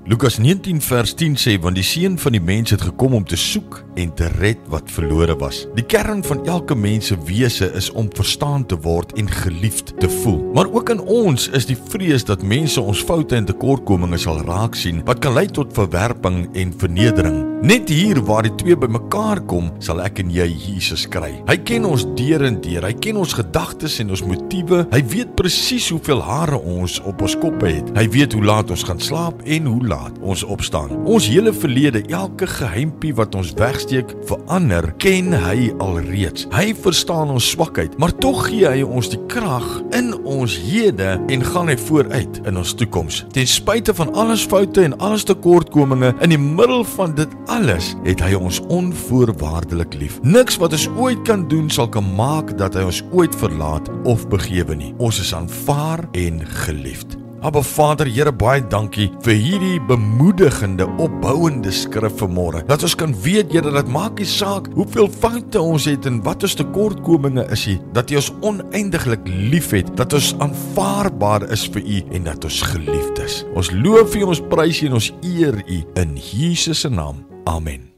Lukas 19 vers 10 sê, want die Seun van die mens het gekom om te soek en te red wat verlore was. Die kern van elke mens se wese is om verstaan te word en geliefd te voel. Maar ook in ons is die vrees dat mense ons foute en tekortkominge sal raak sien, wat kan lei tot verwerping en vernedering. Net hier waar die twee bymekaar kom, sal ek en jy Jesus kry. Hy ken ons deur en deur, hy ken ons gedagtes en ons motiewe, hy weet presies hoeveel hare ons op ons koppe het. Hy weet hoe laat ons gaan slaap en hoe laat ons opstaan. Ons hele verlede, elke geheimpie wat ons wegsteek vir ander, ken hy alreeds. Hy verstaan ons swakheid, maar tog gee hy ons die krag in ons hede en gaan hy vooruit in ons toekoms. Ten spyte van alles foute en alles tekortkominge, in die middel van dit alles, het hy ons onvoorwaardelik lief. Niks wat ons ooit kan doen sal kan maak dat hy ons ooit verlaat of begewe nie. Ons is aanvaar en geliefd. Abba Vader, Here, baie dankie vir hierdie bemoedigende, opbouende skrif vanmôre. Dat ons kan weet, Here, dat maak nie saak hoeveel foute ons het en wat ons tekortkominge is nie, dat U ons oneindiglik lief het, dat ons aanvaarbaar is vir U en dat ons geliefd is. Ons loof U, ons prys U en ons eer U in Jesus se naam. Amen.